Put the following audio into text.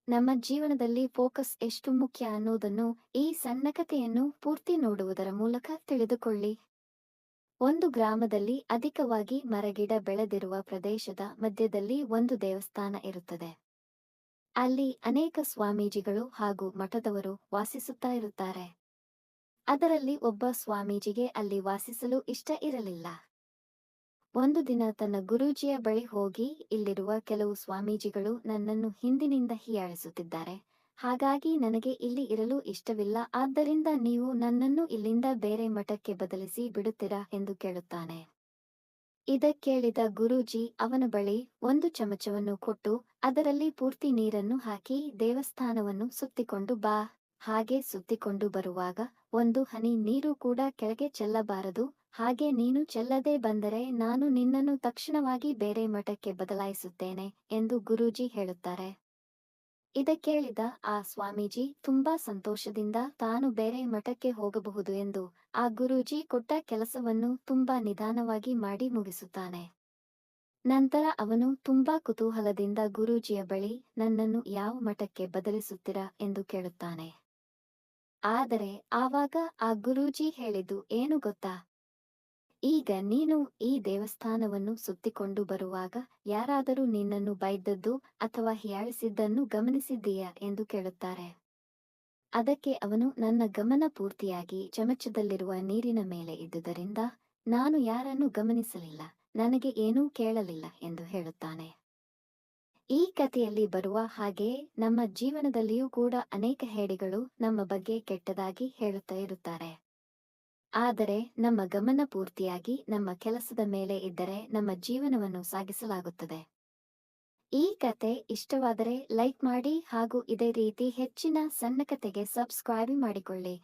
ನಮ್ಮ ಜೀವನದಲ್ಲಿ ಫೋಕಸ್ ಎಷ್ಟು ಮುಖ್ಯ ಅನ್ನೋದನ್ನು ಈ ಸಣ್ಣ ಕಥೆಯನ್ನು ಪೂರ್ತಿ ನೋಡುವುದರ ಮೂಲಕ ತಿಳಿದುಕೊಳ್ಳಿ. ಒಂದು ಗ್ರಾಮದಲ್ಲಿ ಅಧಿಕವಾಗಿ ಮರಗಿಡ ಬೆಳೆದಿರುವ ಪ್ರದೇಶದ ಮಧ್ಯದಲ್ಲಿ ಒಂದು ದೇವಸ್ಥಾನ ಇರುತ್ತದೆ. ಅಲ್ಲಿ ಅನೇಕ ಸ್ವಾಮೀಜಿಗಳು ಹಾಗೂ ಮಠದವರು ವಾಸಿಸುತ್ತಾ ಇರುತ್ತಾರೆ. ಅದರಲ್ಲಿ ಒಬ್ಬ ಸ್ವಾಮೀಜಿಗೆ ಅಲ್ಲಿ ವಾಸಿಸಲು ಇಷ್ಟ ಇರಲಿಲ್ಲ. ಒಂದು ದಿನ ತನ್ನ ಗುರೂಜಿಯ ಬಳಿ ಹೋಗಿ, ಇಲ್ಲಿರುವ ಕೆಲವು ಸ್ವಾಮೀಜಿಗಳು ನನ್ನನ್ನು ಹಿಂದಿನಿಂದ ಹೀಯಾಳಿಸುತ್ತಿದ್ದಾರೆ. ಹಾಗಾಗಿ ನನಗೆ ಇಲ್ಲಿ ಇರಲು ಇಷ್ಟವಿಲ್ಲ. ಆದ್ದರಿಂದ ನೀವು ನನ್ನನ್ನು ಇಲ್ಲಿಂದ ಬೇರೆ ಮಠಕ್ಕೆ ಬದಲಿಸಿ ಬಿಡುತ್ತೀರಾ ಎಂದು ಕೇಳುತ್ತಾನೆ. ಇದಕ್ಕೇಳಿದ ಗುರೂಜಿ ಅವನ ಬಳಿ ಒಂದು ಚಮಚವನ್ನು ಕೊಟ್ಟು ಅದರಲ್ಲಿ ಪೂರ್ತಿ ನೀರನ್ನು ಹಾಕಿ ದೇವಸ್ಥಾನವನ್ನು ಸುತ್ತಿಕೊಂಡು ಬಾ. ಹಾಗೆ ಸುತ್ತಿಕೊಂಡು ಬರುವಾಗ ಒಂದು ಹನಿ ನೀರು ಕೂಡ ಕೆಳಗೆ ಚೆಲ್ಲಬಾರದು. ಹಾಗೆ ನೀನು ಚೆಲ್ಲದೆ ಬಂದರೆ ನಾನು ನಿನ್ನನ್ನು ತಕ್ಷಣವಾಗಿ ಬೇರೆ ಮಠಕ್ಕೆ ಬದಲಾಯಿಸುತ್ತೇನೆ ಎಂದು ಗುರೂಜಿ ಹೇಳುತ್ತಾರೆ. ಇದಕ್ಕೇಳಿದ ಆ ಸ್ವಾಮೀಜಿ ತುಂಬಾ ಸಂತೋಷದಿಂದ ತಾನು ಬೇರೆ ಮಠಕ್ಕೆ ಹೋಗಬಹುದು ಎಂದು ಆ ಗುರೂಜಿ ಕೊಟ್ಟ ಕೆಲಸವನ್ನು ತುಂಬಾ ನಿಧಾನವಾಗಿ ಮಾಡಿ ಮುಗಿಸುತ್ತಾನೆ. ನಂತರ ಅವನು ತುಂಬಾ ಕುತೂಹಲದಿಂದ ಗುರೂಜಿಯ ಬಳಿ ನನ್ನನ್ನು ಯಾವ ಮಠಕ್ಕೆ ಬದಲಿಸುತ್ತೀರಾ ಎಂದು ಕೇಳುತ್ತಾನೆ. ಆದರೆ ಆವಾಗ ಆ ಗುರೂಜಿ ಹೇಳಿದ್ದು ಏನು ಗೊತ್ತಾ? ಈಗ ನೀನು ಈ ದೇವಸ್ಥಾನವನ್ನು ಸುತ್ತಿಕೊಂಡು ಬರುವಾಗ ಯಾರಾದರೂ ನಿನ್ನನ್ನು ಬೈದದ್ದು ಅಥವಾ ಹೀಯಾಳಿಸಿದ್ದನ್ನು ಗಮನಿಸಿದ್ದೀಯಾ ಎಂದು ಕೇಳುತ್ತಾರೆ. ಅದಕ್ಕೆ ಅವನು ನನ್ನ ಗಮನ ಪೂರ್ತಿಯಾಗಿ ಚಮಚದಲ್ಲಿರುವ ನೀರಿನ ಮೇಲೆ ಇದ್ದುದರಿಂದ ನಾನು ಯಾರನ್ನೂ ಗಮನಿಸಲಿಲ್ಲ, ನನಗೆ ಏನೂ ಕೇಳಲಿಲ್ಲ ಎಂದು ಹೇಳುತ್ತಾನೆ. ಈ ಕಥೆಯಲ್ಲಿ ಬರುವ ಹಾಗೆಯೇ ನಮ್ಮ ಜೀವನದಲ್ಲಿಯೂ ಕೂಡ ಅನೇಕ ಹೇಡಿಗಳು ನಮ್ಮ ಬಗ್ಗೆ ಕೆಟ್ಟದಾಗಿ ಹೇಳುತ್ತಾ ಇರುತ್ತಾರೆ. ಆದರೆ ನಮ್ಮ ಗಮನ ಪೂರ್ತಿಯಾಗಿ ನಮ್ಮ ಕೆಲಸದ ಮೇಲೆ ಇದ್ದರೆ ನಮ್ಮ ಜೀವನವನ್ನು ಸಾಗಿಸಲಾಗುತ್ತದೆ. ಈ ಕತೆ ಇಷ್ಟವಾದರೆ ಲೈಕ್ ಮಾಡಿ ಹಾಗೂ ಇದೇ ರೀತಿ ಹೆಚ್ಚಿನ ಸಣ್ಣ ಕತೆಗೆ ಸಬ್ಸ್ಕ್ರೈಬ್ ಮಾಡಿಕೊಳ್ಳಿ.